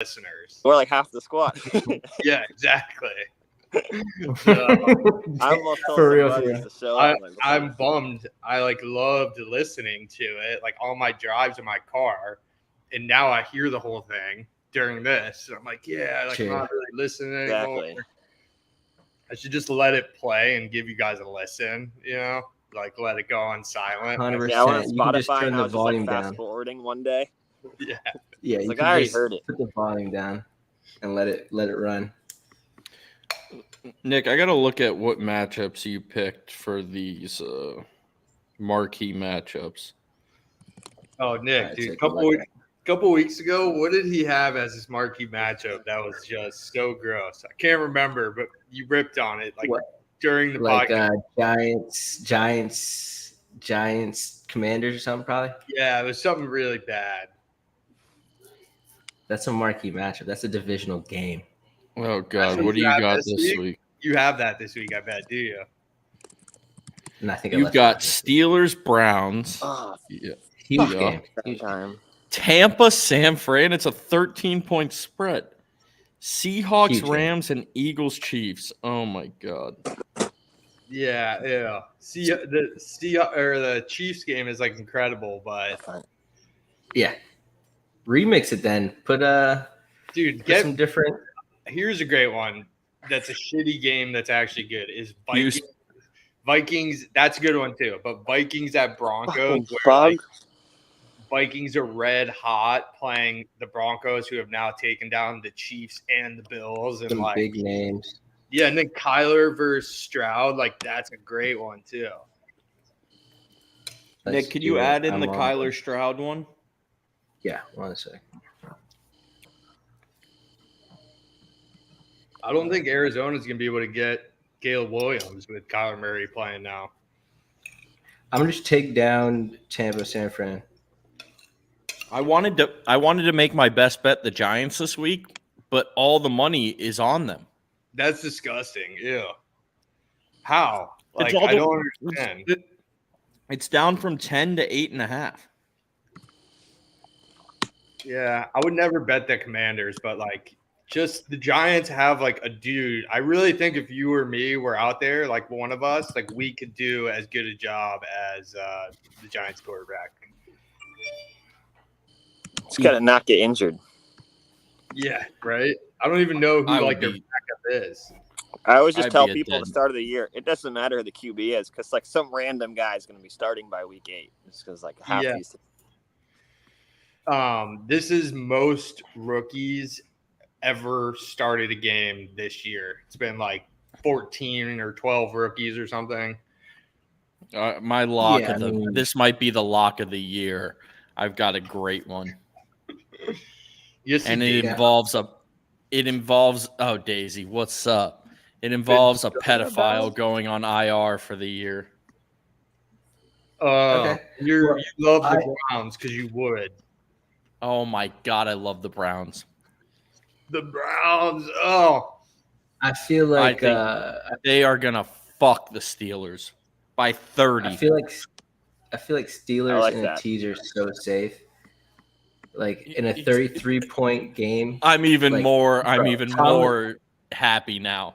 listeners. We're like half the squad. Yeah, exactly. I almost told For real, somebody for real. to show up. I'm bummed. I loved listening to it, like all my drives in my car, and now I hear the whole thing during this. And I'm like, yeah, like I'm not really listening anymore. Exactly. I should just let it play and give you guys a listen. Like let it go on silent. 100%. Yeah, I went on You can just Spotify turn and I the was just like volume fast down. forwarding one day. Yeah, Yeah, you like, can I already just heard it. put the volume down and let it run. Nick, I got to look at what matchups you picked for these marquee matchups. Oh, Nick, Right, dude, take couple weeks ago, what did he have as his marquee matchup? That was just so gross. I can't remember, but you ripped on it like What? during the Like podcast. Giants, Commanders or something probably. Yeah, it was something really bad. That's a marquee matchup. That's a divisional game. Oh, God. What do you got this week? You have that this week, I bet, do you? And I think You've got Steelers, Browns. Huge Yeah. game. Tampa, San Fran. It's a 13-point spread. Seahawks, Huge game. Rams, and Eagles, Chiefs. Oh, my God. Yeah. See, the Chiefs game is like incredible, but Yeah. Remix it then. Put dude, get some different. Here's a great one. That's a shitty game. That's actually good. Is Vikings? That's a good one too. But Vikings at Broncos, where Vikings are red hot playing the Broncos, who have now taken down the Chiefs and the Bills, and Some like big names. Yeah, and then Kyler versus Stroud, like that's a great one too. Nick, could you add in the Kyler Stroud one? Yeah, 1 second. I don't think Arizona's going to be able to get Caleb Williams with Kyler Murray playing now. I'm going to just take down Tampa, San Fran. I wanted to make my best bet the Giants this week, but all the money is on them. That's disgusting. Ew. How? Like, I don't understand. It's down from 10 to 8.5. Yeah, I would never bet the Commanders, but like just the Giants have like a dude. I really think if you or me were out there, like one of us, like we could do as good a job as the Giants quarterback. Just got to not get injured. Yeah, right? I don't even know who their backup is. I always just tell people at the start of the year, it doesn't matter who the QB is because like some random guy is going to be starting by week 8. Just because like half these. This is most rookies ever started a game this year. It's been like 14 or 12 rookies or something. My lock this might be the lock of the year. I've got a great one. Yes, and it involves Daisy, what's up? It involves a pedophile going on IR for the year. Okay. You love the Browns because you would. Oh my God, I love the Browns. The Browns. Oh. I feel like they are gonna fuck the Steelers by 30. I feel like Steelers in a teaser is so safe. Like in a 33-point game. I'm even more happy now.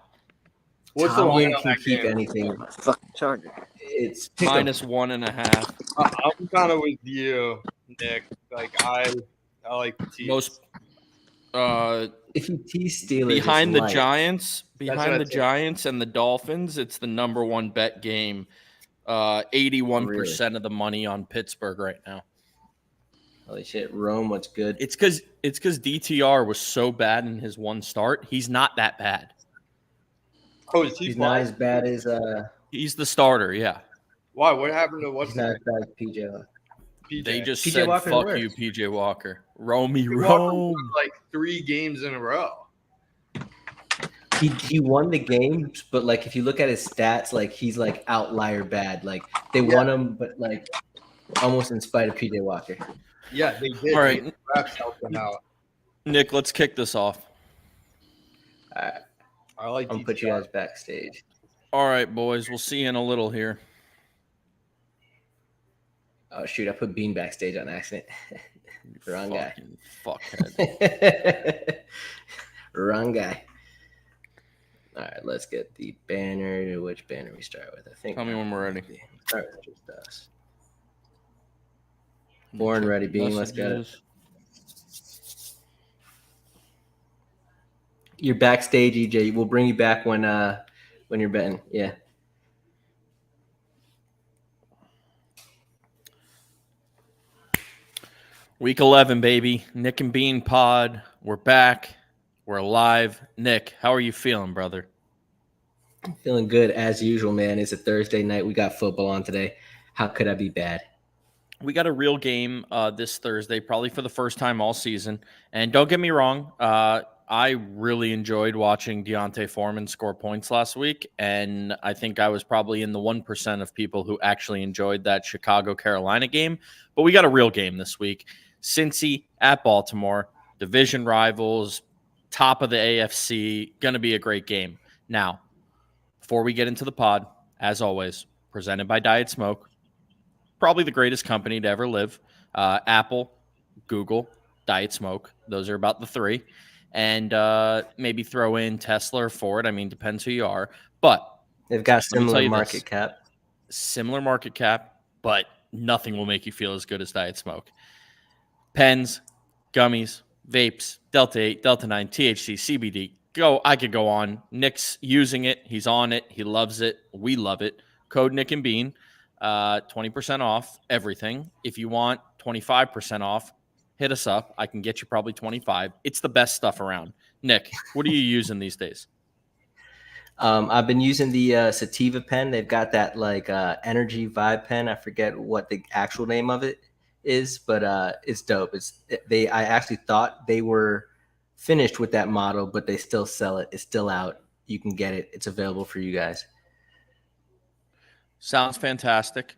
What's the line can keep anything? Fucking Charger. It's -1.5. I'm kind of with you, Nick. Like I like the team. Most if you tease Steelers behind the Giants and the Dolphins, it's the number one bet game. 81% of the money on Pittsburgh right now. Holy shit, Rome, what's good? It's because DTR was so bad in his one start. He's not that bad. Oh, is he He's not as bad as He's the starter, yeah. Why? What happened to what's He's not as bad as PJ. They just PJ said Walker fuck works. you, PJ Walker. Rome. Like 3 games in a row. He won the games, but like if you look at his stats, like he's like outlier bad. Like they won him, but like almost in spite of PJ Walker. Yeah, they did. All right, helped them out. Nick, let's kick this off. I like. I'm gonna put you guys backstage. All right, boys. We'll see you in a little here. Oh shoot! I put Bean backstage on accident. Wrong guy. Fuckhead. Wrong guy. All right, let's get the banner. Which banner we start with? I think. Tell me when we're ready. Start with just us. Born ready, Bean. Let's get it. You're backstage, EJ. We'll bring you back when you're betting. Yeah. Week 11, baby. Nick and Bean pod. We're back. We're alive. Nick, how are you feeling, brother? Feeling good as usual, man. It's a Thursday night. We got football on today. How could I be bad? We got a real game this Thursday, probably for the first time all season. And don't get me wrong, I really enjoyed watching Deontay Foreman score points last week. And I think I was probably in the 1% of people who actually enjoyed that Chicago-Carolina game. But we got a real game this week. Cincy at Baltimore, division rivals, top of the AFC, going to be a great game. Now, before we get into the pod, as always, presented by Diet Smoke, probably the greatest company to ever live. Apple, Google, Diet Smoke. Those are about the three. And maybe throw in Tesla or Ford. I mean, depends who you are. But they've got similar market cap. Similar market cap, but nothing will make you feel as good as Diet Smoke. Pens, gummies, vapes, Delta 8, Delta 9, THC, CBD. I could go on. Nick's using it. He's on it. He loves it. We love it. Code Nick and Bean. 20% off everything. If you want 25% off, hit us up. I can get you probably 25. It's the best stuff around. Nick, what are you using these days? I've been using the Sativa pen. They've got that like energy vibe pen. I forget what the actual name of it is, but it's dope. I actually thought they were finished with that model, but they still sell it. It's still out. You can get it. It's available for you guys. Sounds fantastic.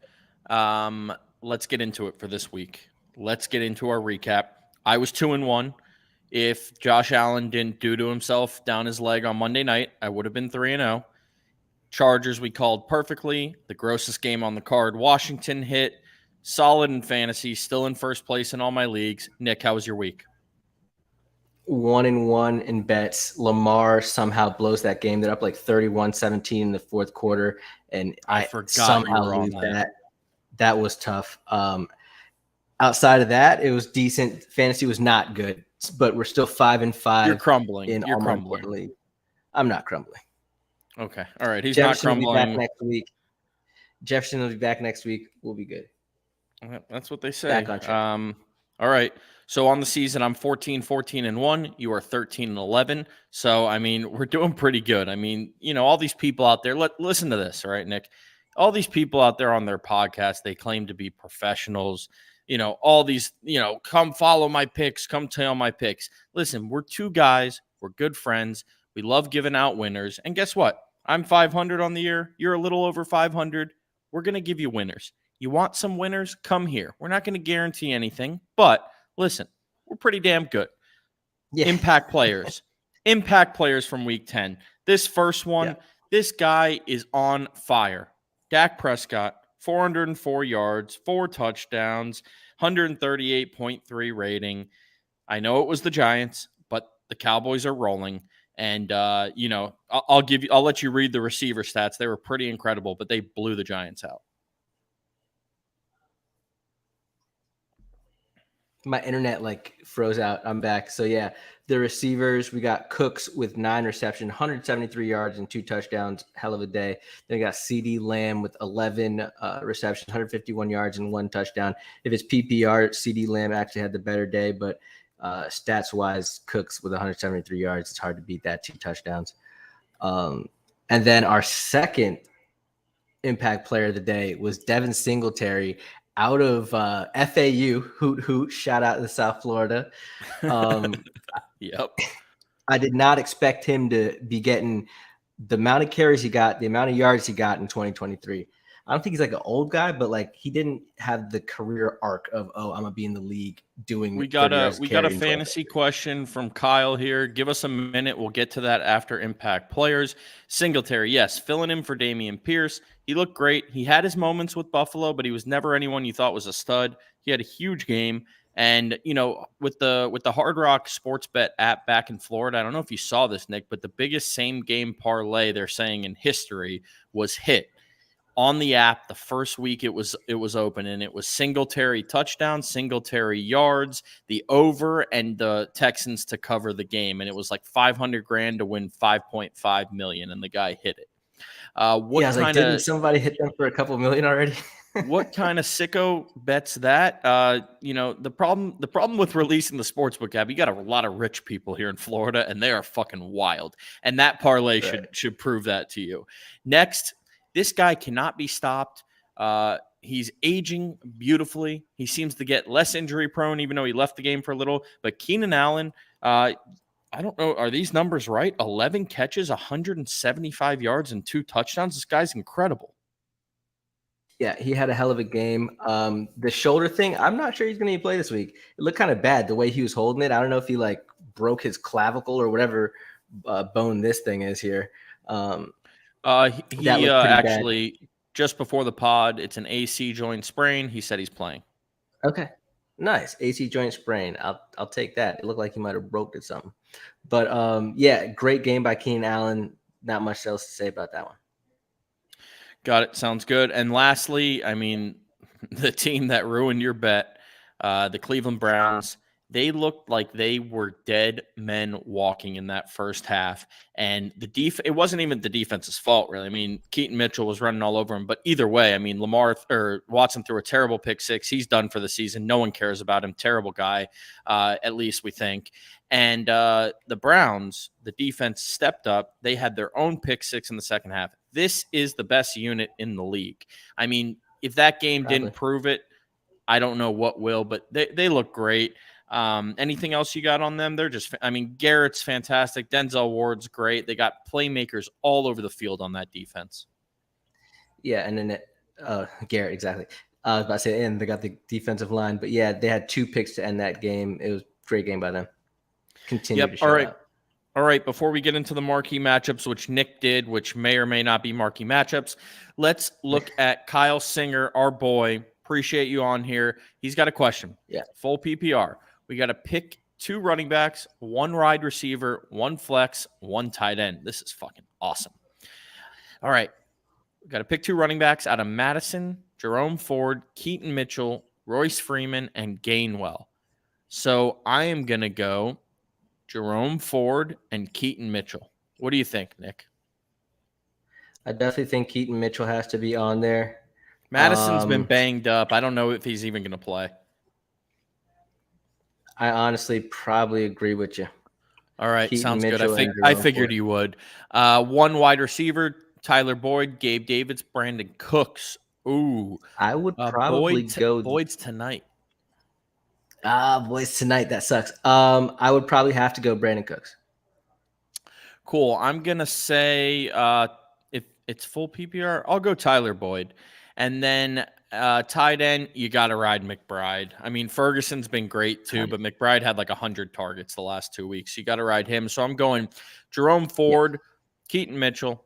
Let's get into it for this week. Let's get into our recap. I was 2-1. If Josh Allen didn't do to himself down his leg on Monday night, I would have been 3-0. Chargers we called perfectly. The grossest game on the card. Washington hit. Solid in fantasy. Still in first place in all my leagues. Nick, how was your week? 1-1 in bets. Lamar somehow blows that game. They're up like 31-17 in the fourth quarter. And I forgot somehow lose that. That was tough. Outside of that, it was decent. Fantasy was not good, but we're still 5-5. You're crumbling. You're crumbling. I'm not crumbling. Okay. All right. He's Jefferson not crumbling. Will be back next week. Jefferson will be back next week. We'll be good. That's what they say. Back on track. All right. So on the season, I'm 14-14-1. You are 13-11. So, I mean, we're doing pretty good. I mean, all these people out there, listen to this, all right, Nick? All these people out there on their podcast, they claim to be professionals. All these, come follow my picks, come tell my picks. Listen, we're two guys. We're good friends. We love giving out winners. And guess what? I'm 500 on the year. You're a little over 500. We're going to give you winners. You want some winners? Come here. We're not going to guarantee anything, but listen, we're pretty damn good. Yeah. Impact players. Impact players from week 10. This first one, This guy is on fire. Dak Prescott, 404 yards, 4 touchdowns, 138.3 rating. I know it was the Giants, but the Cowboys are rolling. And I'll let you read the receiver stats. They were pretty incredible, but they blew the Giants out. My internet froze out. I'm back. So yeah, the receivers, we got Cooks with 9 receptions, 173 yards and 2 touchdowns. Hell of a day. Then we got CeeDee Lamb with 11 receptions, 151 yards and 1 touchdown. If it's PPR, CeeDee Lamb actually had the better day, but stats wise, Cooks with 173 yards. It's hard to beat that, 2 touchdowns. And then our second impact player of the day was Devin Singletary, out of FAU, hoot hoot, shout out to South Florida. Yep. I did not expect him to be getting the amount of carries he got, the amount of yards he got in 2023. I don't think he's an old guy, but he didn't have the career arc of, I'm gonna be in the league doing. We got a fantasy question from Kyle here. Give us a minute. We'll get to that after impact players. Singletary, yes, filling in for Dameon Pierce. He looked great. He had his moments with Buffalo, but he was never anyone you thought was a stud. He had a huge game. And with the Hard Rock Sports Bet app back in Florida, I don't know if you saw this, Nick, but the biggest same game parlay they're saying in history was hit on the app the first week it was open, and it was Singletary touchdown, Singletary yards, the over, and the Texans to cover the game, and it was like $500,000 to win 5.5 million, and the guy hit it. Didn't somebody hit them for a couple million already? What kind of sicko bets that? The problem with releasing the sportsbook app, you got a lot of rich people here in Florida, and they are fucking wild. And that parlay should prove that to you. Next, this guy cannot be stopped. He's aging beautifully. He seems to get less injury prone, even though he left the game for a little. But Keenan Allen, I don't know, are these numbers right? 11 catches, 175 yards, and 2 touchdowns. This guy's incredible. Yeah, he had a hell of a game. The shoulder thing, I'm not sure he's going to play this week. It looked kind of bad the way he was holding it. I don't know if he broke his clavicle or whatever bone this thing is here. He actually bad. Just before the pod, it's an AC joint sprain. He said he's playing. Okay, nice AC joint sprain. I'll take that. It looked like he might have broke it something, but great game by Keenan Allen. Not much else to say about that one. Got it. Sounds good. And lastly, I mean, the team that ruined your bet, the Cleveland Browns, they looked like they were dead men walking in that first half. And it wasn't even the defense's fault, really. I mean, Keaton Mitchell was running all over him. But either way, I mean, Watson threw a terrible pick six. He's done for the season. No one cares about him. Terrible guy, at least we think. And the Browns, the defense stepped up. They had their own pick six in the second half. This is the best unit in the league. I mean, if that game didn't prove it, I don't know what will, but they look great. Anything else you got on them? Garrett's fantastic. Denzel Ward's great. They got playmakers all over the field on that defense. Yeah, and then Garrett, exactly. I was about to say, and they got the defensive line, but yeah, they had 2 picks to end that game. It was a great game by them. Continue to show out. All right, before we get into the marquee matchups, which Nick did, which may or may not be marquee matchups, let's look at Kyle Singer, our boy. Appreciate you on here. He's got a question. Yeah. Full PPR. We got to pick 2 running backs, 1 wide receiver, 1 flex, 1 tight end. This is fucking awesome. All right. We got to pick 2 running backs out of Madison, Jerome Ford, Keaton Mitchell, Royce Freeman, and Gainwell. So I am going to go Jerome Ford and Keaton Mitchell. What do you think, Nick? I definitely think Keaton Mitchell has to be on there. Madison's been banged up. I don't know if he's even going to play. I honestly probably agree with you. All right, Keaton sounds Mitchell good. I figured you would. 1 wide receiver, Tyler Boyd, Gabe Davis, Brandon Cooks. Ooh. I would probably go Boyd's tonight. Boys tonight. That sucks. I would probably have to go Brandon Cooks. Cool. I'm going to say if it's full PPR, I'll go Tyler Boyd. And then tight end, you got to ride McBride. I mean, Ferguson's been great too, but McBride had like 100 targets the last 2 weeks. You got to ride him. So I'm going Jerome Ford, Keaton Mitchell,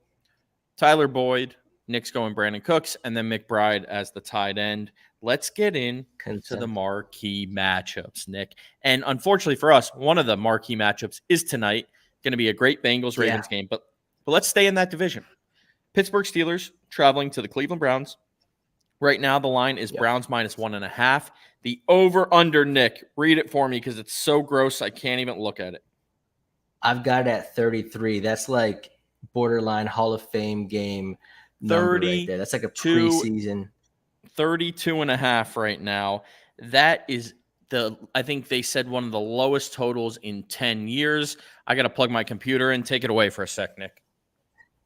Tyler Boyd, Nick's going Brandon Cooks, and then McBride as the tight end. Let's get into the marquee matchups, Nick. And unfortunately for us, one of the marquee matchups is tonight. Going to be a great Bengals-Ravens game. But let's stay in that division. Pittsburgh Steelers traveling to the Cleveland Browns. Right now, the line is Browns -1.5. The over-under, Nick. Read it for me because it's so gross I can't even look at it. I've got it at 33. That's like borderline Hall of Fame game number right there. That's like a preseason. 32.5 right now. That is I think they said one of the lowest totals in 10 years. I got to plug my computer in. Take it away for a sec, Nick.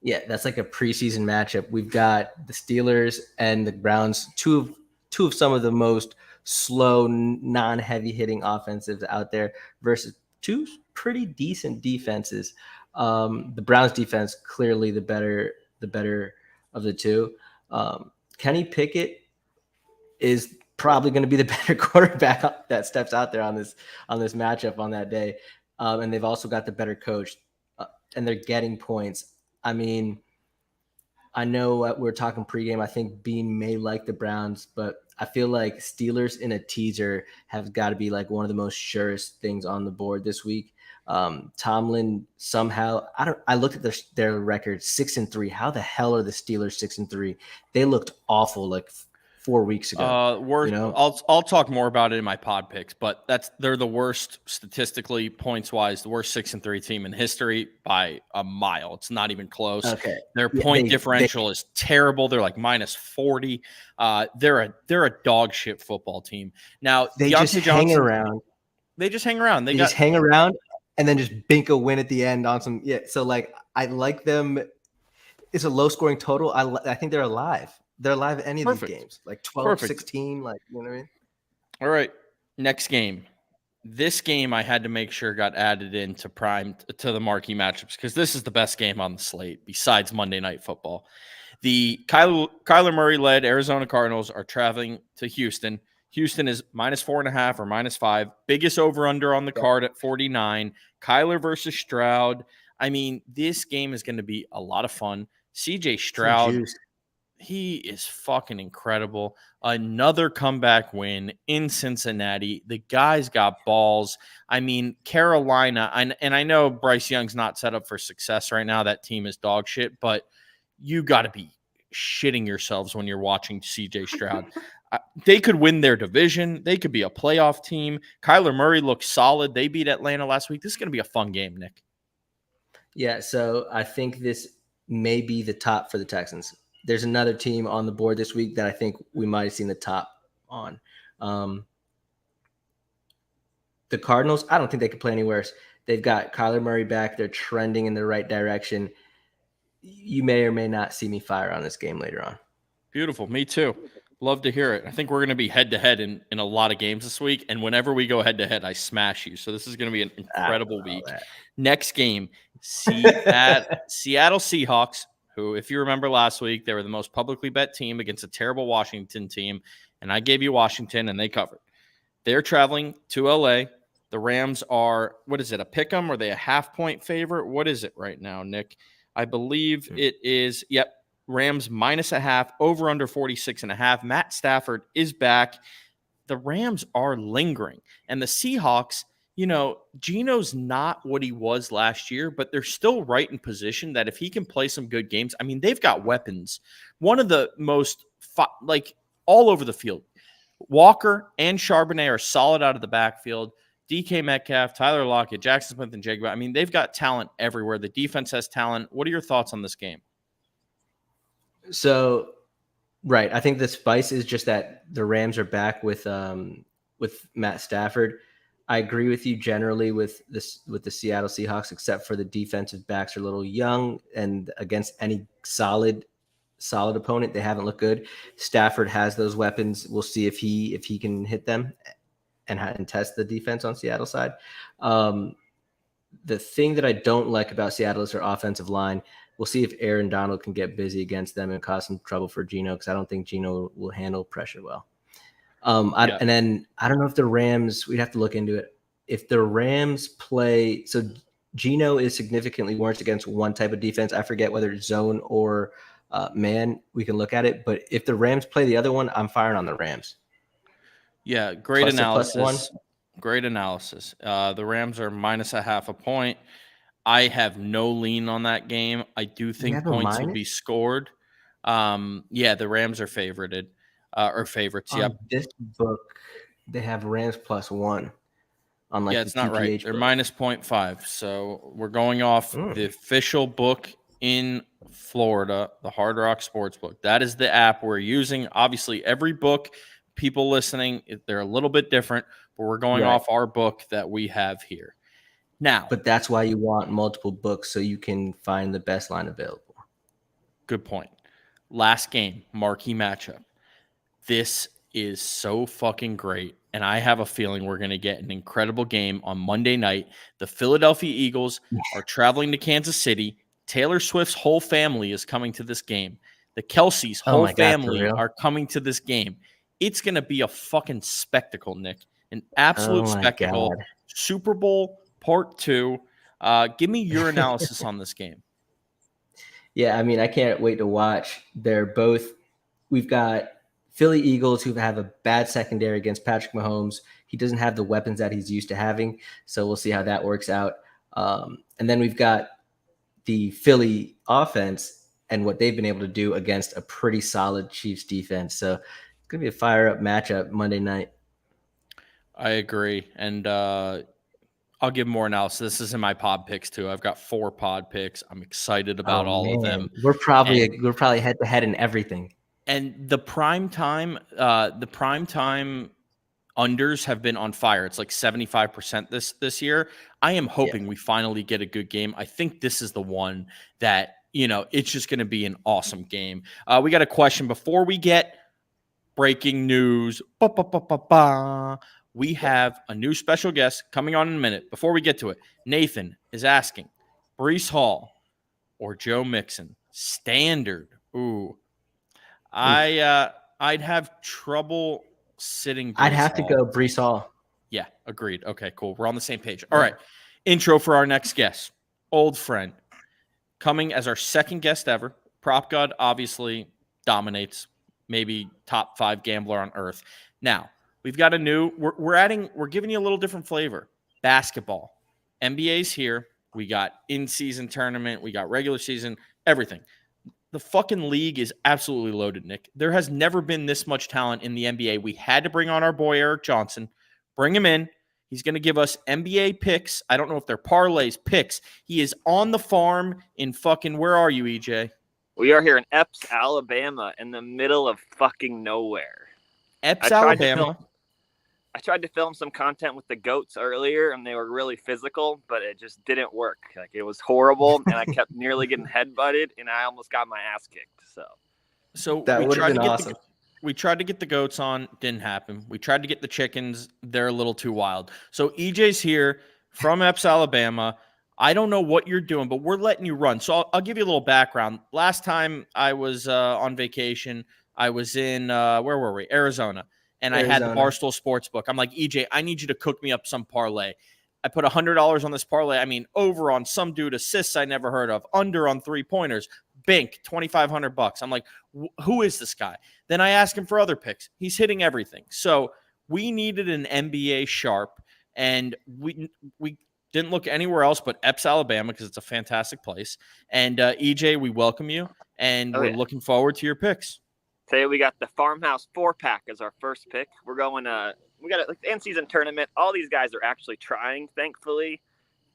Yeah, that's like a preseason matchup. We've got the Steelers and the Browns, two of some of the most slow, non-heavy hitting offensives out there versus 2 pretty decent defenses. The Browns defense clearly the better of the 2. Kenny Pickett is probably going to be the better quarterback that steps out there on this matchup on that day. And they've also got the better coach, and they're getting points. I mean, I know we're talking pregame. I think Bean may like the Browns, but I feel like Steelers in a teaser have got to be like one of the most surest things on the board this week. Tomlin somehow, I looked at their record 6-3. How the hell are the Steelers 6-3? They looked awful like 4 weeks ago. I'll talk more about it in my pod picks, but they're the worst statistically, points wise, the worst 6-3 team in history by a mile. It's not even close. Okay. Their point differential is terrible. They're like minus 40. They're a dog shit football team. Now they just hang around. They just hang around. They just hang around and then just bink a win at the end on some. Yeah. So like I like them. It's a low scoring total. I think they're alive. They're alive at any of these games, like 12, 16, like, you know what I mean? All right, next game. This game I had to make sure got added into to the marquee matchups because this is the best game on the slate besides Monday Night Football. The Kyler Murray-led Arizona Cardinals are traveling to Houston. Houston is minus 4.5 or minus 5. Biggest over-under on the card at 49. Kyler versus Stroud. I mean, this game is going to be a lot of fun. CJ Stroud. He is fucking incredible. Another comeback win in Cincinnati. The guy's got balls. I mean, Carolina, and I know Bryce Young's not set up for success right now. That team is dog shit, but you got to be shitting yourselves when you're watching CJ Stroud. They could win their division. They could be a playoff team. Kyler Murray looks solid. They beat Atlanta last week. This is going to be a fun game, Nick. Yeah, so I think this may be the top for the Texans. There's another team on the board this week that I think we might have seen the top on. The Cardinals, I don't think they could play any worse. They've got Kyler Murray back. They're trending in the right direction. You may or may not see me fire on this game later on. Beautiful. Me too. Love to hear it. I think we're going to be head-to-head in a lot of games this week, and whenever we go head-to-head, I smash you. So this is going to be an incredible week. Next game, Seattle Seahawks, who, if you remember last week, they were the most publicly bet team against a terrible Washington team, and I gave you Washington, and they covered. They're traveling to L.A. The Rams are, what is it, a pick 'em? Are they a half-point favorite? What is it right now, Nick? I believe it is, Rams minus a half, over under 46.5. Matt Stafford is back. The Rams are lingering, and the Seahawks, Geno's not what he was last year, but they're still right in position that if he can play some good games, I mean, they've got weapons. One of the most, all over the field. Walker and Charbonnet are solid out of the backfield. DK Metcalf, Tyler Lockett, Jackson Smith, and Jigba. I mean, they've got talent everywhere. The defense has talent. What are your thoughts on this game? So, right. I think the spice is just that the Rams are back with Matt Stafford. I agree with you generally with the Seattle Seahawks, except for the defensive backs are a little young, and against any solid opponent, they haven't looked good. Stafford has those weapons. We'll see if he can hit them and test the defense on Seattle's side. The thing that I don't like about Seattle is their offensive line. We'll see if Aaron Donald can get busy against them and cause some trouble for Geno, because I don't think Geno will handle pressure well. And then I don't know if the Rams, we'd have to look into it. If the Rams play, so Geno is significantly worse against one type of defense. I forget whether it's zone or man. We can look at it. But if the Rams play the other one, I'm firing on the Rams. Yeah, great analysis. Great analysis. The Rams are minus a half a point. I have no lean on that game. I do think points will be scored. The Rams are favorited. Or favorites. Yep. This book, they have Rams +1 on it's not right. They're minus 0.5. So we're going off the official book in Florida, the Hard Rock Sportsbook. That is the app we're using. Obviously, every book, people listening, they're a little bit different, but we're going off our book that we have here. Now, but that's why you want multiple books, so you can find the best line available. Good point. Last game, marquee matchup. This is so fucking great, and I have a feeling we're going to get an incredible game on Monday night. The Philadelphia Eagles are traveling to Kansas City. Taylor Swift's whole family is coming to this game. The Kelce's whole family are coming to this game. It's going to be a fucking spectacle, Nick. An absolute spectacle. God. Super Bowl Part 2. Give me your analysis on this game. Yeah, I mean, I can't wait to watch. We've got Philly Eagles who have a bad secondary against Patrick Mahomes. He doesn't have the weapons that he's used to having. So we'll see how that works out. And then we've got the Philly offense and what they've been able to do against a pretty solid Chiefs defense. So it's going to be a fire-up matchup Monday night. I agree. And I'll give more analysis. This is in my pod picks too. I've got 4 pod picks. I'm excited about all of them. We're probably head to head in everything. And the prime time unders have been on fire. It's like 75% this year. I am hoping we finally get a good game. I think this is the one that, it's just going to be an awesome game. We got a question before we get breaking news. We have a new special guest coming on in a minute. Before we get to it, Nathan is asking, Breece Hall or Joe Mixon? Standard. Ooh. I'd have trouble sitting Breece I'd have Hall. to go Breece Hall. Yeah, agreed. Okay, cool. We're on the same page. All right. Intro for our next guest. Old friend. Coming as our second guest ever. Prop God obviously dominates. Maybe top 5 gambler on earth. Now, we've got we're giving you a little different flavor. Basketball. NBA's here. We got in-season tournament. We got regular season. Everything. The fucking league is absolutely loaded, Nick. There has never been this much talent in the NBA. We had to bring on our boy Eric Johnson. Bring him in. He's going to give us NBA picks. I don't know if they're parlays, picks. He is on the farm in fucking, where are you, EJ? We are here in Epps, Alabama, in the middle of fucking nowhere. Epps, Alabama. I tried to film some content with the goats earlier, and they were really physical, but it just didn't work. Like, it was horrible, and I kept nearly getting headbutted, and I almost got my ass kicked. So that would have been awesome. We tried to get the goats on, didn't happen. We tried to get the chickens, they're a little too wild. So EJ's here from Epps, Alabama. I don't know what you're doing, but we're letting you run. So I'll give you a little background. Last time I was on vacation, I was in, where were we? Arizona. And I had the Barstool Sportsbook. I'm like, EJ, I need you to cook me up some parlay. I put $100 on this parlay. I mean, over on some dude assists I never heard of, under on 3-pointers, Bink, $2,500. I'm like, who is this guy? Then I ask him for other picks. He's hitting everything. So we needed an NBA sharp, and we didn't look anywhere else but Epps, Alabama, because it's a fantastic place. And EJ, we welcome you, and we're looking forward to your picks. Today we got the Farmhouse 4-pack as our first pick. We're going we got the in-season tournament. All these guys are actually trying, thankfully.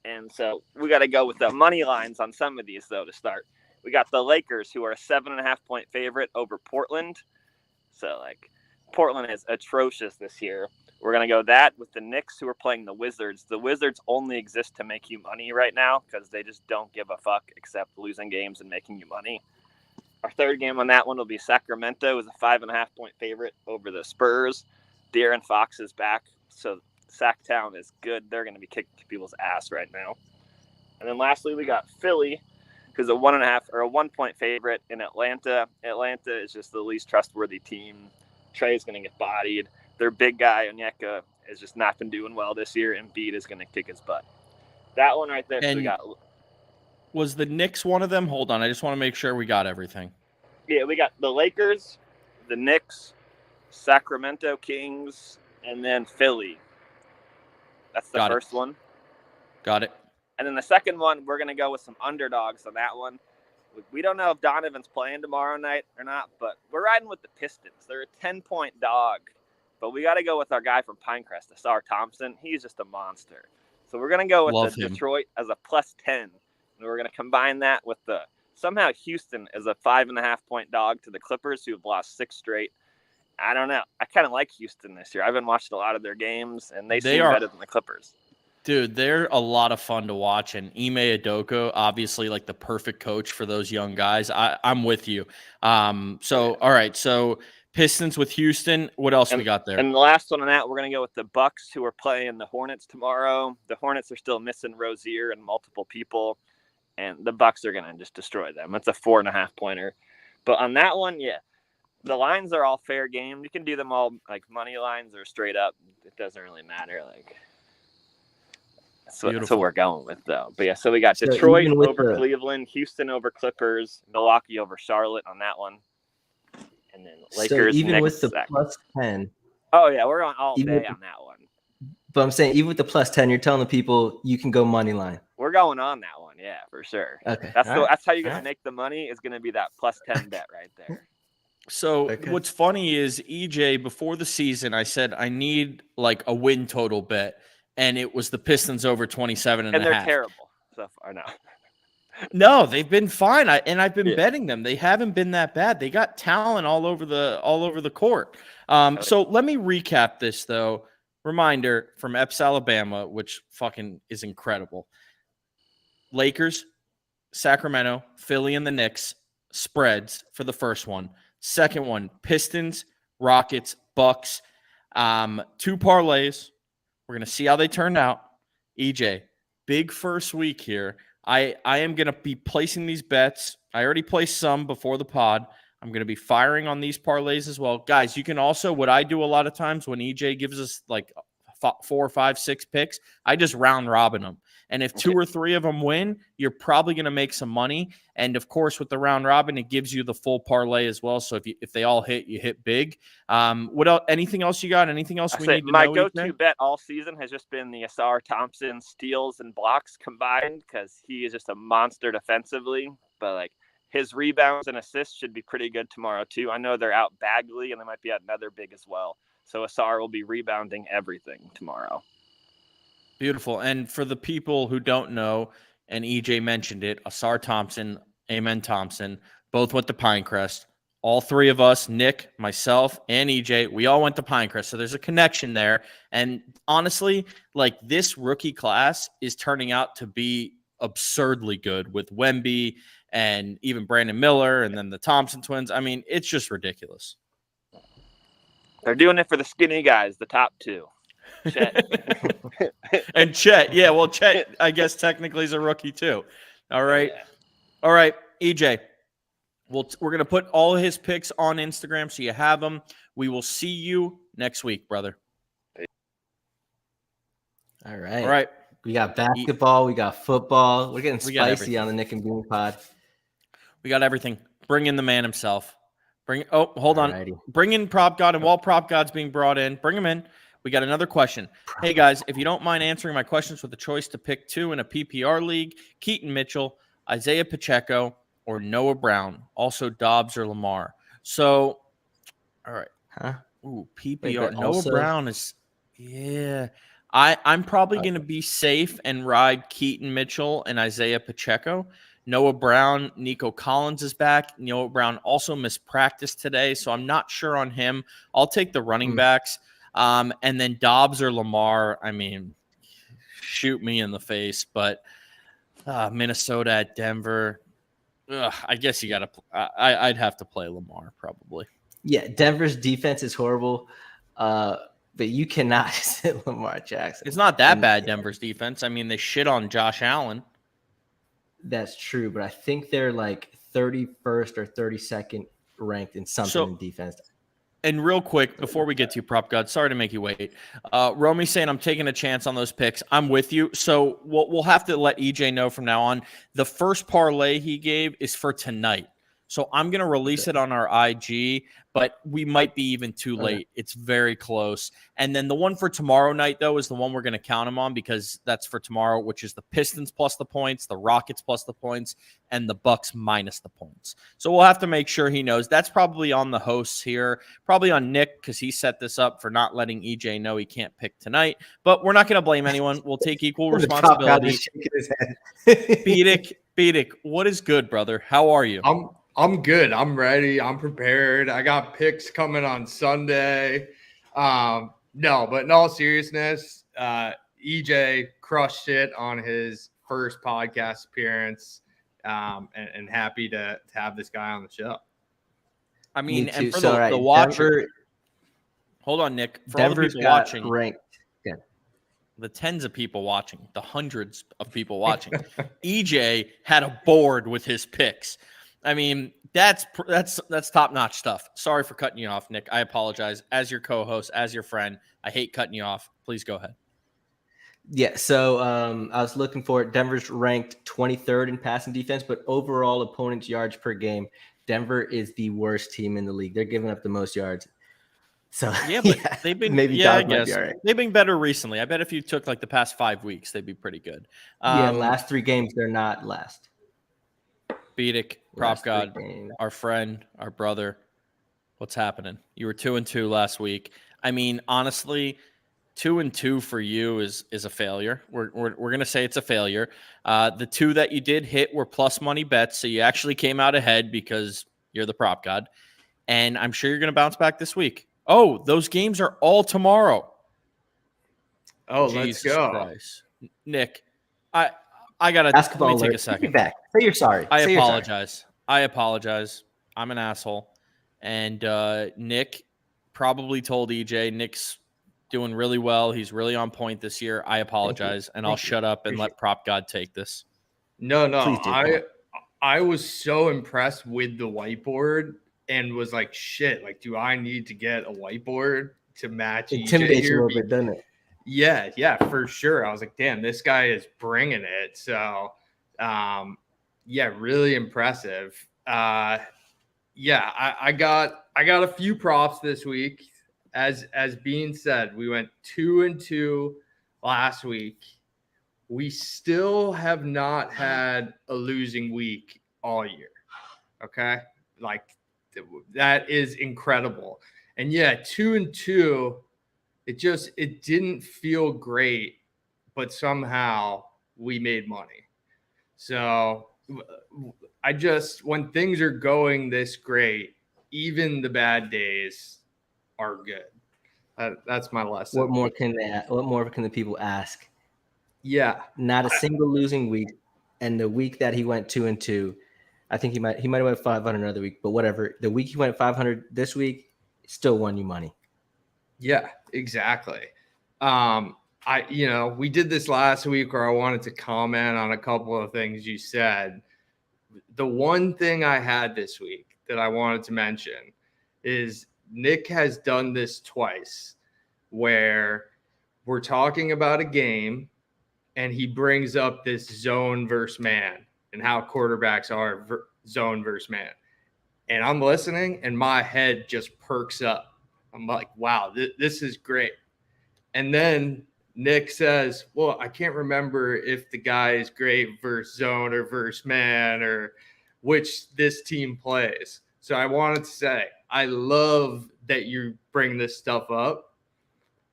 And so we got to go with the money lines on some of these, though, to start. We got the Lakers, who are a 7.5-point favorite over Portland. So, Portland is atrocious this year. We're going to go that with the Knicks, who are playing the Wizards. The Wizards only exist to make you money right now because they just don't give a fuck except losing games and making you money. Our third game on that one will be Sacramento, is a 5.5-point favorite over the Spurs. De'Aaron Fox is back, so Sacktown is good. They're going to be kicking people's ass right now. And then lastly, we got Philly, who's a 1.5-point favorite in Atlanta. Atlanta is just the least trustworthy team. Trey's going to get bodied. Their big guy, Onyeka, has just not been doing well this year, and Embiid is going to kick his butt. That one right there. So we got. Was the Knicks one of them? Hold on. I just want to make sure we got everything. Yeah, we got the Lakers, the Knicks, Sacramento Kings, and then Philly. That's the first one. Got it. And then the second one, we're going to go with some underdogs on that one. We don't know if Donovan's playing tomorrow night or not, but we're riding with the Pistons. They're a 10-point dog. But we got to go with our guy from Pinecrest, Asar Thompson. He's just a monster. So we're going to go with Detroit as a +10. And we're going to combine that with somehow Houston as a 5.5-point dog to the Clippers, who have lost 6 straight. I don't know. I kind of like Houston this year. I've been watching a lot of their games, and they seem better than the Clippers. Dude, they're a lot of fun to watch. And Ime Udoka, obviously, the perfect coach for those young guys. I'm with you. All right. So Pistons with Houston. What else we got there? And the last one on that, we're going to go with the Bucks, who are playing the Hornets tomorrow. The Hornets are still missing Rozier and multiple people. And the Bucks are going to just destroy them. It's a 4.5-pointer. But on that one, the lines are all fair game. You can do them all money lines or straight up. It doesn't really matter. That's what we're going with, though. But yeah, so we got So Detroit even with over the- Cleveland, Houston over Clippers, Milwaukee over Charlotte on that one, and then Lakers. So even Knicks, with the +10, oh yeah, we're on all even day with- on that one. but I'm saying even with the +10, you're telling the people you can go money line. We're going on that one, yeah, for sure. Okay, That's all right. that's how you're gonna All right. make the money. Is gonna be that +10 bet right there. So Okay. what's funny is EJ, before the season, I said I need like a win total bet, and it was the Pistons over 27 and And a they're half. terrible so far now. No, they've been fine. I've been Yeah. betting them. They haven't been that bad. They got talent all over the court. So let me recap this though. Reminder from Epps, Alabama, which fucking is incredible. Lakers, Sacramento, Philly, and the Knicks spreads for the first one. Second one, Pistons, Rockets, Bucks. 2 parlays. We're gonna see how they turn out. EJ, big first week here. I am gonna be placing these bets. I already placed some before the pod. I'm gonna be firing on these parlays as well, guys. You can also, what I do a lot of times when EJ gives us like 4, 5, 6 picks, I just round robin them. And if 2 or 3 of them win, you're probably going to make some money. And of course, with the round robin, it gives you the full parlay as well. So if they all hit, you hit big. What else? Anything else you got? Anything else we need to my know? go-to bet all season has just been the Asar Thompson steals and blocks combined because he is just a monster defensively. But like his rebounds and assists should be pretty good tomorrow too. I know they're out Bagley and they might be out another big as well. So Asar will be rebounding everything tomorrow. Beautiful. And for the people who don't know, and EJ mentioned it, Asar Thompson, Amen Thompson, both went to Pinecrest. All 3 of us, Nick, myself, and EJ, we all went to Pinecrest. So there's a connection there. And honestly, like this rookie class is turning out to be absurdly good with Wemby and even Brandon Miller and then the Thompson twins. I mean, it's just ridiculous. They're doing it for the skinny guys, the top 2. Chet. And Chet, yeah, well, Chet, I guess technically is a rookie too. All right. Yeah. All right, EJ. We're going to put all of his picks on Instagram so you have them. We will see you next week, brother. All right. All right. We got basketball. We got football. We're getting We got spicy on the Nick and Bean pod. We got everything. Bring in the man himself. Hold on. Alrighty. Bring in Prop God, and while Prop God's being brought in, bring him in. We got another question. Hey, guys, if you don't mind answering my questions with a choice to pick 2 in a PPR league, Keaton Mitchell, Isaiah Pacheco, or Noah Brown, also Dobbs or Lamar. So, all right. Huh? Ooh, PPR. Wait, but Noah also- Brown is, yeah. I'm probably going to be safe and ride Keaton Mitchell and Isaiah Pacheco. Noah Brown, Nico Collins is back. Noah Brown also missed practice today, so I'm not sure on him. I'll take the running backs. And then Dobbs or Lamar, I mean, shoot me in the face. But Minnesota at Denver, I guess you got to I'd have to play Lamar probably. Yeah, Denver's defense is horrible, but you cannot sit Lamar Jackson. It's not that bad, Denver's defense. I mean, they shit on Josh Allen. That's true, but I think they're like 31st or 32nd ranked in something in defense. And real quick, before we get to you, Prop God, sorry to make you wait. Romy saying I'm taking a chance on those picks. I'm with you. So we'll have to let EJ know from now on. The first parlay he gave is for tonight. So I'm going to release it on our IG, but we might be even too late. It's very close. And then the one for tomorrow night, though, is the one we're going to count him on because that's for tomorrow, which is the Pistons plus the points, the Rockets plus the points, and the Bucks minus the points. So we'll have to make sure he knows. That's probably on the hosts here, probably on Nick because he set this up for not letting EJ know he can't pick tonight. But we're not going to blame anyone. We'll take equal responsibility. Beedick, what is good, brother? How are you? I'm good. I'm ready. I'm prepared. I got picks coming on Sunday. No, but in all seriousness, EJ crushed it on his first podcast appearance, and happy to have this guy on the show. I mean, and for So, the right, watcher, hold on, Nick. For all the Denver's people watching, ranked. Yeah. the tens of people watching, the hundreds of people watching, EJ had a board with his picks. I mean, that's top-notch stuff. Sorry for cutting you off, Nick. I apologize. As your co-host, as your friend, I hate cutting you off. Please go ahead. Yeah, so I was looking for it. Denver's ranked 23rd in passing defense, but overall opponents' yards per game, Denver is the worst team in the league. They're giving up the most yards. So Yeah, but they've been maybe I Doug might be guess all right. they've been better recently. I bet if you took like the past 5 weeks, they'd be pretty good. Yeah, last 3 games they're not last. Beedick, Prop Last 3 God, games. our friend, our brother. What's happening? You were 2-2 last week. I mean, honestly, 2-2 for you is a failure. We're gonna say it's a failure. The 2 that you did hit were plus money bets, so you actually came out ahead because you're the prop god. And I'm sure you're gonna bounce back this week. Oh, those games are all tomorrow. Oh, Jesus let's go. Christ. Nick, I gotta Basketball let me take alert. a second. Take it back. Say you're sorry. I Say you're sorry. apologize. I apologize. I'm an asshole. And Nick probably told EJ Nick's doing really well. He's really on point this year. I apologize, and I'll shut up and let Prop God take this. No, Please do, I was so impressed with the whiteboard and was like, shit, like, do I need to get a whiteboard to match Intimidates EJ you a here? little bit, doesn't it? Yeah, for sure. I was like, damn, this guy is bringing it. So, yeah, really impressive. I got a few props this week. As being said, we went 2-2 last week. We still have not had a losing week all year. Okay, like that is incredible. And yeah, 2-2. It didn't feel great, but somehow we made money. So when things are going this great, even the bad days are good. That's my lesson. What more can the people ask? Yeah, not a single losing week, and the week that he went 2-2, I think he might have went 500 another week, but whatever. The week he went 500 this week, still won you money. Yeah, exactly. We did this last week where I wanted to comment on a couple of things you said. The one thing I had this week that I wanted to mention is Nick has done this twice where we're talking about a game and he brings up this zone versus man and how quarterbacks are zone versus man. And I'm listening and my head just perks up. I'm like, wow, this is great. And then Nick says, well, I can't remember if the guy is great versus zone or versus man or which this team plays. So I wanted to say, I love that you bring this stuff up,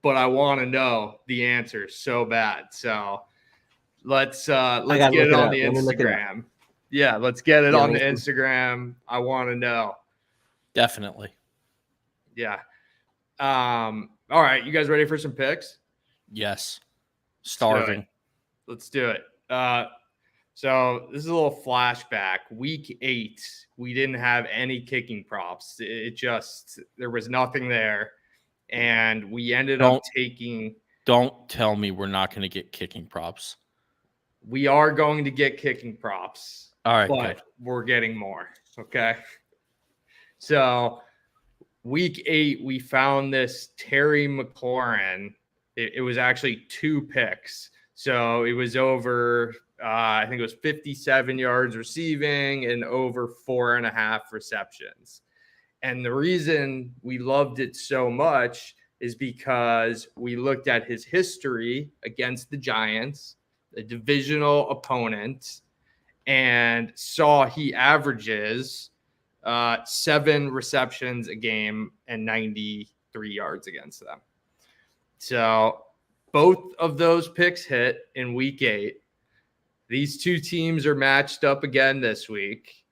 but I want to know the answer so bad. So let's get it on the Instagram. Yeah, let's get it on the Instagram. I want to know. Definitely. Yeah. All right, you guys ready for some picks? Yes. Starving. Let's do it. So this is a little flashback. Week 8, we didn't have any kicking props. There was nothing there. And we ended up taking. Don't tell me we're not going to get kicking props. We are going to get kicking props. All right. But we're getting more. Okay. So week 8, we found this Terry McLaurin. It was actually 2 picks. So it was over, I think it was 57 yards receiving and over 4.5 receptions. And the reason we loved it so much is because we looked at his history against the Giants, a divisional opponent, and saw he averages 7 receptions a game and 93 yards against them. So both of those picks hit in week 8. These 2 teams are matched up again this week.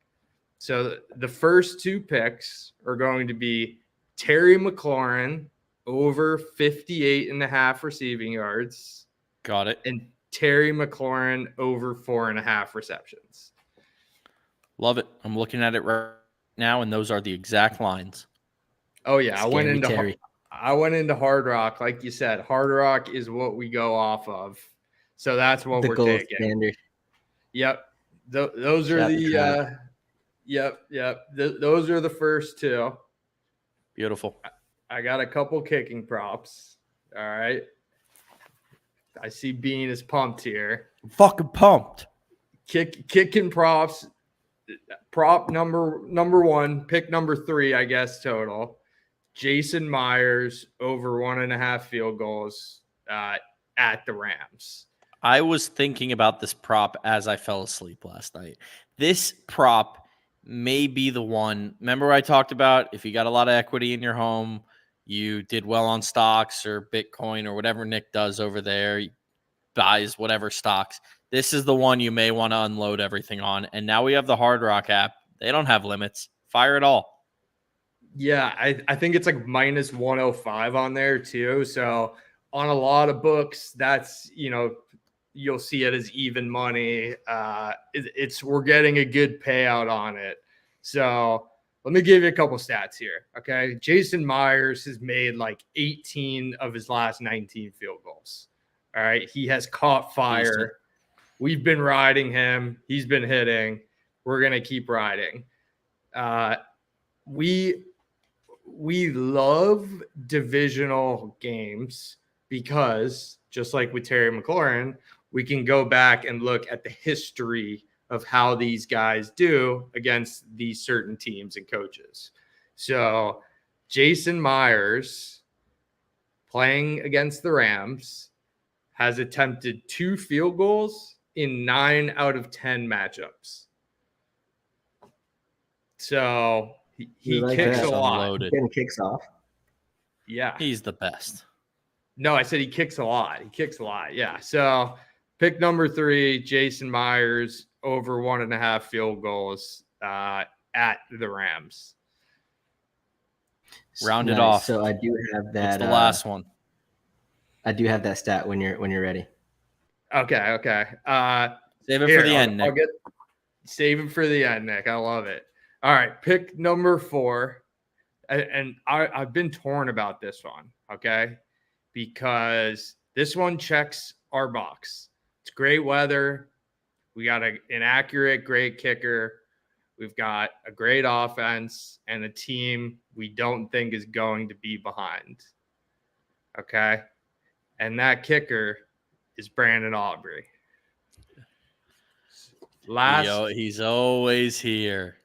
So the first 2 picks are going to be Terry McLaurin over 58.5 receiving yards. Got it. And Terry McLaurin over 4.5 receptions. Love it. I'm looking at it right now, and those are the exact lines. Oh yeah, I went into Hard Rock, like you said. Hard Rock is what we go off of, so that's what we're taking. Standard. Yep, those are the. Those are the first 2. Beautiful. I got a couple kicking props. All right. I see Bean is pumped here. I'm fucking pumped. Kicking props. Prop number one, pick number 3, I guess, total. Jason Myers over 1.5 field goals at the Rams. I was thinking about this prop as I fell asleep last night. This prop may be the one. Remember I talked about if you got a lot of equity in your home, you did well on stocks or Bitcoin or whatever Nick does over there, he buys whatever stocks. This is the one you may want to unload everything on. And now we have the Hard Rock app. They don't have limits. Fire it all. Yeah, I think it's like minus 105 on there too. So on a lot of books, that's, you'll see it as even money. We're getting a good payout on it. So let me give you a couple stats here. Okay. Jason Myers has made like 18 of his last 19 field goals. All right. He has caught fire. We've been riding him. He's been hitting. We're going to keep riding. We love divisional games because just like with Terry McLaurin, we can go back and look at the history of how these guys do against these certain teams and coaches. So Jason Myers playing against the Rams has attempted 2 field goals in 9 out of 10 matchups. So he like kicks that. a lot. Unloaded. Getting kicks off. Yeah. He's the best. No, I said he kicks a lot. He kicks a lot. Yeah. So pick number 3, Jason Myers over 1.5 field goals at the Rams. Round it Nice. off. So I do have that. What's the last one? I do have that stat when you're ready. Okay. Save it for the end, Nick. Save it for the end, Nick. I love it. All right. Pick number 4. And I've been torn about this one. Okay. Because this one checks our box. It's great weather. We got an accurate, great kicker. We've got a great offense and a team we don't think is going to be behind. Okay. And that kicker is Brandon Aubrey. He's always here.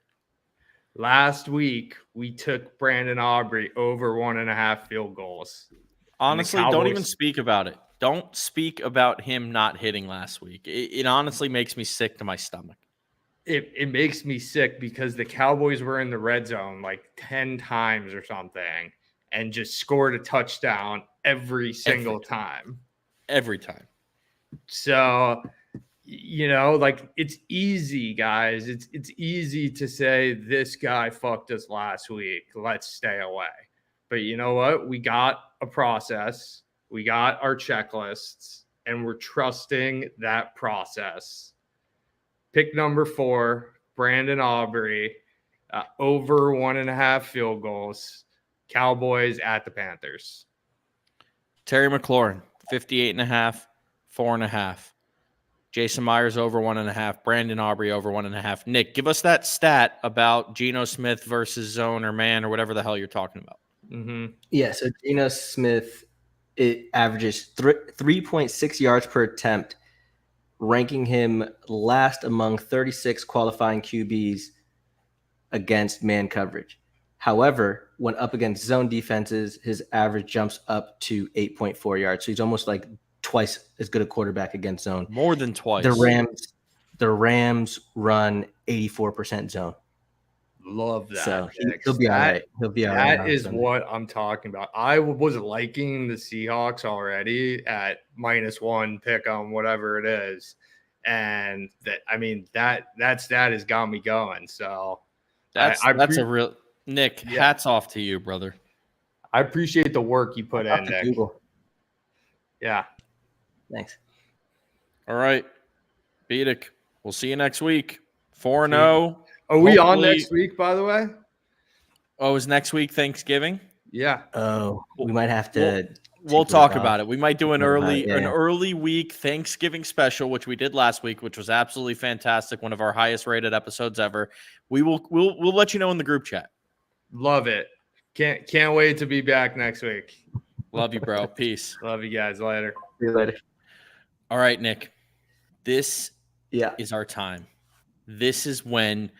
Last week, we took Brandon Aubrey over 1.5 field goals. Honestly, don't even speak about it. Don't speak about him not hitting last week. It honestly makes me sick to my stomach. It makes me sick because the Cowboys were in the red zone like 10 times or something and just scored a touchdown every single time. Every time. So, like it's easy, guys. It's easy to say this guy fucked us last week. Let's stay away. But you know what? We got a process. We got our checklists, and we're trusting that process. Pick number 4, Brandon Aubrey, over 1.5 field goals. Cowboys at the Panthers. Terry McLaurin, 58.5, 4.5. Jason Myers over 1.5. Brandon Aubrey over 1.5. Nick, give us that stat about Geno Smith versus zone or man or whatever the hell you're talking about. Mm-hmm. Yeah, so Geno Smith, it averages 3.6 yards per attempt, ranking him last among 36 qualifying QBs against man coverage. However, when up against zone defenses, his average jumps up to 8.4 yards. So he's almost like twice as good a quarterback against zone. More than twice. The Rams run 84% zone. Love that. So he'll be all right. He'll be all right. That is what I'm talking about. I was liking the Seahawks already at -1 pick on whatever it is. And that stat has got me going. So that's a real Nick, hats off to you, brother. I appreciate the work you put in, Nick. Google. Yeah. Thanks. All right. Beedick. We'll see you next week. 4-0. Are we on next week, by the way? Oh, is next week Thanksgiving? Yeah. Oh, we might have to. We'll talk about it. We might do an early week Thanksgiving special, which we did last week, which was absolutely fantastic. One of our highest rated episodes ever. We'll let you know in the group chat. Love it. Can't wait to be back next week. Love you, bro. Peace. Love you guys. Later. See you later. All right, Nick. This Yeah. is our time. This is when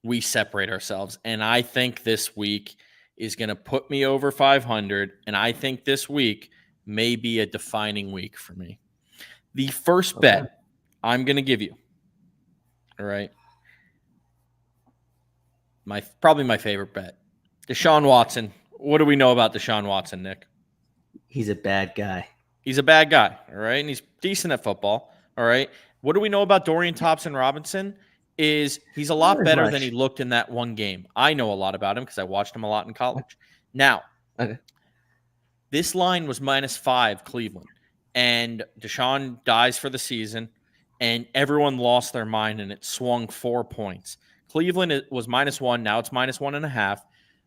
we separate ourselves. And I think this week is going to put me over 500. And I think this week may be a defining week for me. The first bet I'm going to give you, all right, probably my favorite bet, Deshaun Watson. What do we know about Deshaun Watson, Nick? He's a bad guy. He's a bad guy, all right? And he's decent at football, all right? What do we know about Dorian Thompson-Robinson? Is he's a lot better than he looked in that one game. I know a lot about him because I watched him a lot in college. Now, this line was -5 Cleveland, and Deshaun dies for the season, and everyone lost their mind, and it swung 4 points. Cleveland was -1. Now it's -1.5.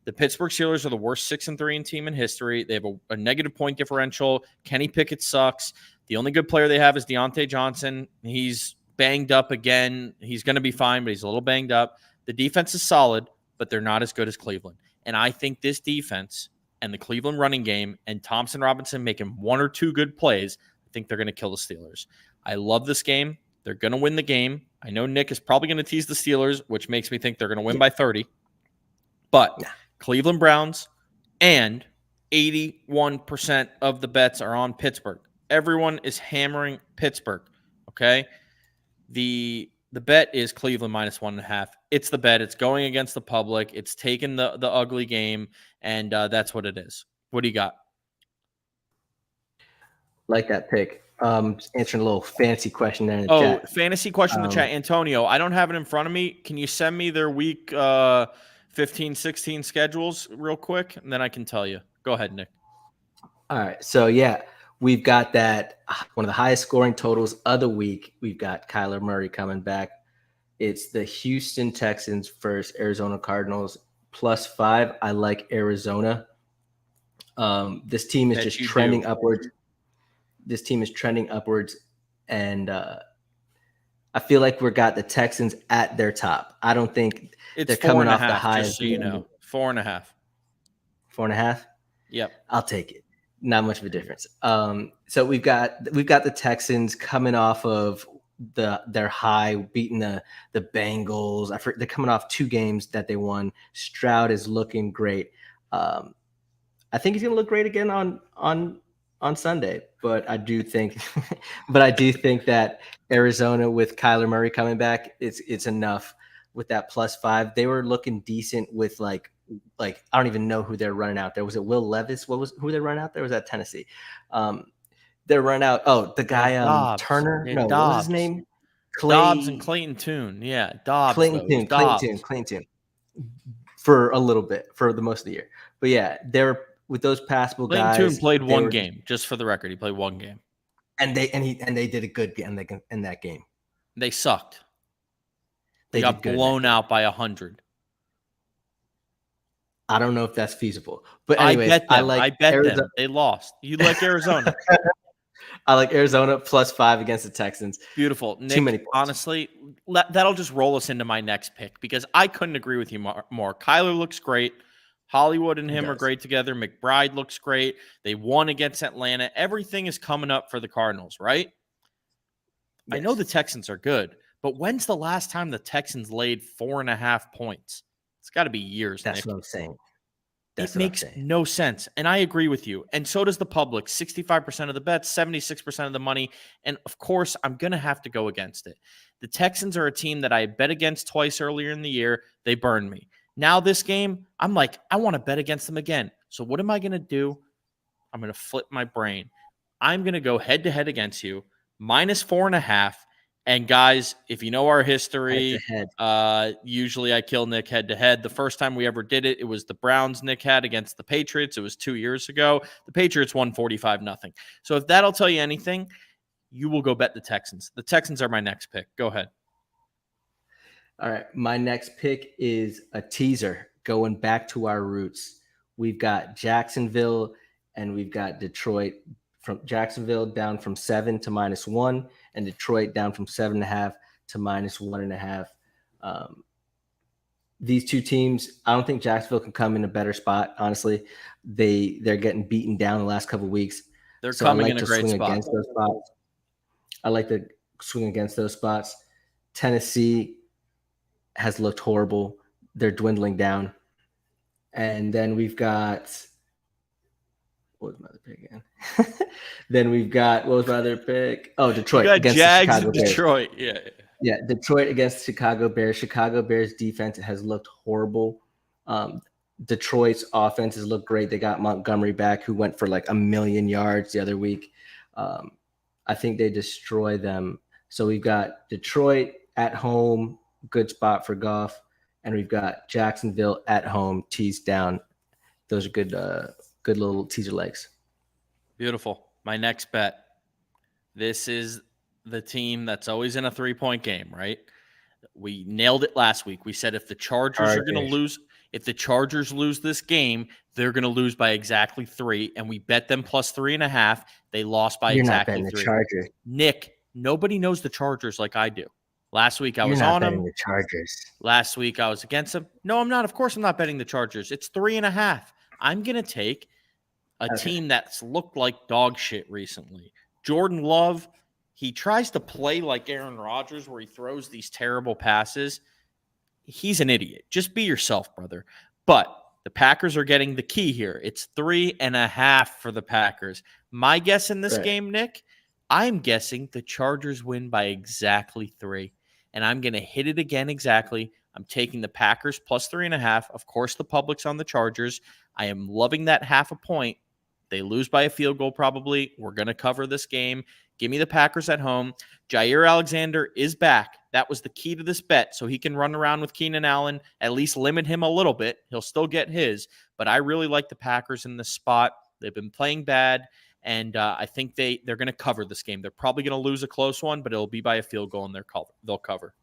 The Pittsburgh Steelers are the worst 6-3 team in history. They have a negative point differential. Kenny Pickett sucks. The only good player they have is Deontay Johnson. He's banged up again. He's going to be fine, but he's a little banged up. The defense is solid, but they're not as good as Cleveland. And I think this defense and the Cleveland running game and Thompson-Robinson making 1 or 2 good plays, I think they're going to kill the Steelers. I love this game. They're going to win the game. I know Nick is probably going to tease the Steelers, which makes me think they're going to win by 30. But Cleveland Browns and 81% of the bets are on Pittsburgh. Everyone is hammering Pittsburgh, okay? The bet is Cleveland -1.5. It's the bet. It's going against the public. It's taking the ugly game, and that's what it is. What do you got? Like that pick. Just answering a little fantasy question there in the chat. Fantasy question in the chat. Antonio, I don't have it in front of me. Can you send me their week 15, 16 schedules real quick, and then I can tell you. Go ahead, Nick. All right. So, yeah, we've got that one of the highest scoring totals of the week. We've got Kyler Murray coming back. It's the Houston Texans versus Arizona Cardinals +5. I like Arizona. This team is just trending upwards. This team is trending upwards, and I feel like we've got the Texans at their top. I don't think they're coming off the highest. So you know, 4.5. 4.5. Yep, I'll take it. Not much of a difference. So we've got the Texans coming off of their high, beating the Bengals. They're coming off 2 games that they won. Stroud is looking great. I think he's going to look great again on Sunday, but I do think that Arizona with Kyler Murray coming back, it's enough with that +5. They were looking decent with like I don't even know who they're running out there. Was it Will Levis? Who they running out there? Was that Tennessee? They're running out. Oh, the guy Turner. No, what was his name? Dobbs and Clayton Tune. Yeah, Dobbs. Clayton Tune. For a little bit, for the most of the year. But yeah, they're with those passable guys. Clayton Tune played one game, just for the record. He played one game, and they did a good game in that game. They sucked. They got blown out by 100. I don't know if that's feasible, but anyways, I bet them. They lost. You like Arizona? I like Arizona +5 against the Texans. Beautiful. Nick, too many points. Honestly, that'll just roll us into my next pick because I couldn't agree with you more. Kyler looks great. Hollywood and him are great together. McBride looks great. They won against Atlanta. Everything is coming up for the Cardinals, right? Yes. I know the Texans are good, but when's the last time the Texans laid 4.5 points? It's got to be years. That's Nick. what I'm saying. It makes no sense. And I agree with you. And so does the public. 65% of the bets, 76% of the money. And of course, I'm going to have to go against it. The Texans are a team that I bet against twice earlier in the year. They burned me. Now this game, I'm like, I want to bet against them again. So what am I going to do? I'm going to flip my brain. I'm going to go head-to-head against you, -4.5. And guys, if you know our history, usually I kill Nick head-to-head. The first time we ever did it, it was the Browns Nick had against the Patriots. It was 2 years ago. The Patriots won 45-0. So if that'll tell you anything, you will go bet the Texans. The Texans are my next pick. Go ahead. All right. My next pick is a teaser going back to our roots. We've got Jacksonville and we've got Detroit. From Jacksonville down from 7 to -1, and Detroit down from 7.5 to -1.5. These two teams, I don't think Jacksonville can come in a better spot. Honestly, they're getting beaten down the last couple of weeks. They're coming in a great spot. Against those spots. I like to swing against those spots. Tennessee has looked horrible. They're dwindling down. And then we've got what was my other pick again? Then we've got what was my other pick? Oh, Detroit You got against Jags the Chicago and Bears. Detroit. Yeah. Yeah, Detroit against Chicago Bears. Chicago Bears defense has looked horrible. Detroit's offense has looked great. They got Montgomery back, who went for like 1,000,000 yards the other week. I think they destroy them. So we've got Detroit at home, good spot for Goff, and we've got Jacksonville at home, teased down. Those are good little teaser legs. Beautiful. My next bet. This is the team that's always in a 3-point game, right? We nailed it last week. We said if the Chargers are going to lose, if the Chargers lose this game, they're going to lose by exactly 3. And we bet them plus 3.5. They lost by exactly 3. You're not betting the Chargers. Nick, nobody knows the Chargers like I do. Last week I You're was not on betting them. the Chargers. Last week I was against them. No, I'm not. Of course I'm not betting the Chargers. It's 3.5. I'm going to take a team that's looked like dog shit recently. Jordan Love, he tries to play like Aaron Rodgers where he throws these terrible passes. He's an idiot. Just be yourself, brother. But the Packers are getting the key here. It's 3.5 for the Packers. My guess in this game, Nick, I'm guessing the Chargers win by exactly 3. And I'm going to hit it again exactly. I'm taking the Packers plus 3.5. Of course, the public's on the Chargers. I am loving that 0.5 point. They lose by a field goal probably. We're going to cover this game. Give me the Packers at home. Jair Alexander is back. That was the key to this bet, so he can run around with Keenan Allen, at least limit him a little bit. He'll still get his, but I really like the Packers in this spot. They've been playing bad, and I think they're going to cover this game. They're probably going to lose a close one, but it'll be by a field goal, and they'll cover.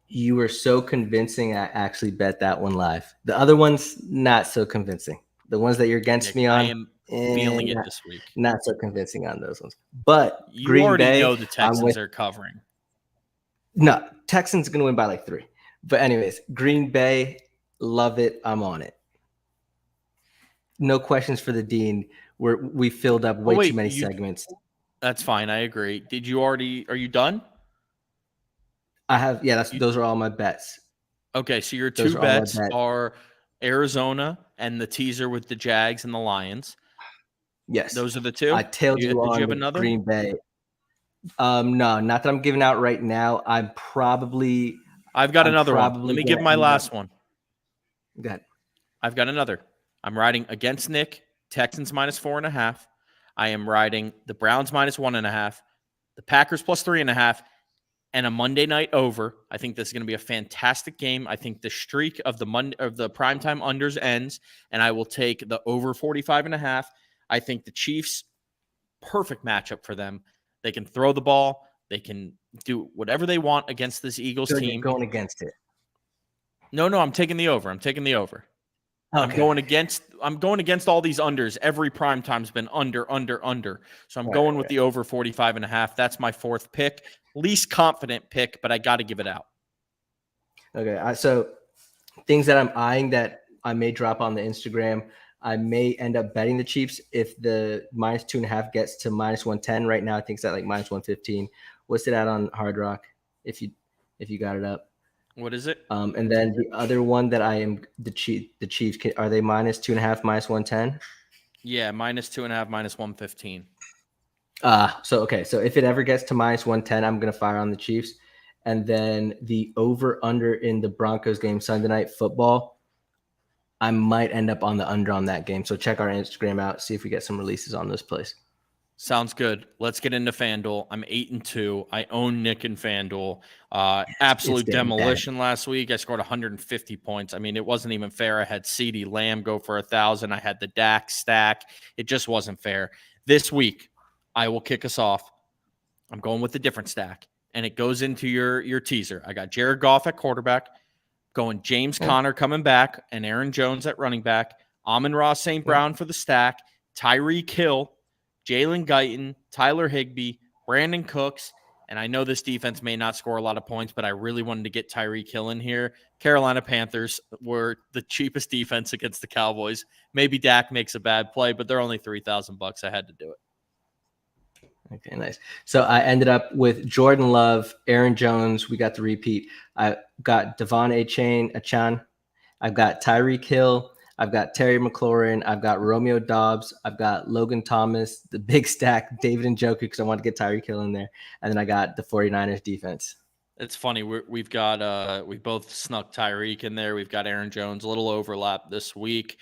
You were so convincing, I actually bet that one live. The other ones, not so convincing. The ones that you're against me on, I am feeling it this week. Not so convincing on those ones. But you Green already Bay, know the Texans are covering. No, Texans going to win by like 3. But anyways, Green Bay, love it. I'm on it. No questions for the Dean. We filled up way too many segments. That's fine. I agree. Are you done? I have. Yeah, those are all my bets. Okay, so your two bets are Arizona and the teaser with the Jags and the Lions. Yes. Those are the 2? I tailed you on. Did you have another? Green Bay. No, not that I'm giving out right now. I've got another one. Let me give my last one. Go ahead. I've got another. I'm riding against Nick, Texans minus 4.5. I am riding the Browns minus 1.5, the Packers plus 3.5, and a Monday night over. I think this is going to be a fantastic game. I think the streak of the primetime unders ends, and I will take the over 45.5. I think the Chiefs, perfect matchup for them. They can throw the ball. They can do whatever they want against this Eagles team. Going against it. No, I'm taking the over. Okay. I'm going against all these unders. Every prime time's been under. So I'm going with the over 45.5. That's my 4th pick. Least confident pick, but I got to give it out. Okay. So things that I'm eyeing that I may drop on the Instagram. I may end up betting the Chiefs if the minus 2.5 gets to minus 110. Right now, I think it's at like minus 115. What's it at on Hard Rock? If you got it up. What is it? And then the other one that I am the Chiefs. Are they minus 2.5, minus 110? Yeah, minus 2.5, minus 115. So if it ever gets to minus 110, I'm gonna fire on the Chiefs. And then the over under in the Broncos game Sunday Night Football. I might end up on the under on that game. So check our Instagram out, see if we get some releases on this place. Sounds good. Let's get into FanDuel. I'm 8-2. I own Nick in FanDuel. Absolute demolition last week. I scored 150 points. I mean, it wasn't even fair. I had CeeDee Lamb go for 1,000. I had the Dak stack. It just wasn't fair. This week, I will kick us off. I'm going with a different stack, and it goes into your teaser. I got Jared Goff at quarterback, going James Conner coming back, and Aaron Jones at running back, Amon-Ra St. Brown for the stack, Tyreek Hill, Jalen Guyton, Tyler Higbee, Brandon Cooks, and I know this defense may not score a lot of points, but I really wanted to get Tyreek Hill in here. Carolina Panthers were the cheapest defense against the Cowboys. Maybe Dak makes a bad play, but they're only $3,000. I had to do it. Okay, nice. So I ended up with Jordan Love, Aaron Jones. We got the repeat. I got Devon Achan. I've got Tyreek Hill. I've got Terry McLaurin. I've got Romeo Dobbs. I've got Logan Thomas, the big stack, David Njoku, because I want to get Tyreek Hill in there. And then I got the 49ers defense. It's funny. We've got we both snuck Tyreek in there. We've got Aaron Jones, a little overlap this week.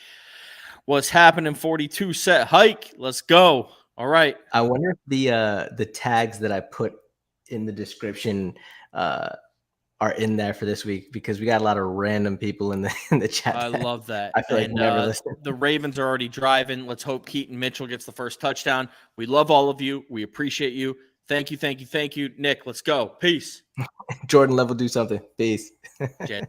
What's happening? 42 set hike. Let's go. All right. I wonder if the tags that I put in the description are in there for this week, because we got a lot of random people in the chat. I love that. I feel like never listen. The Ravens are already driving. Let's hope Keaton Mitchell gets the first touchdown. We love all of you. We appreciate you. Thank you. Nick, let's go. Peace. Jordan Love will do something. Peace. Jed.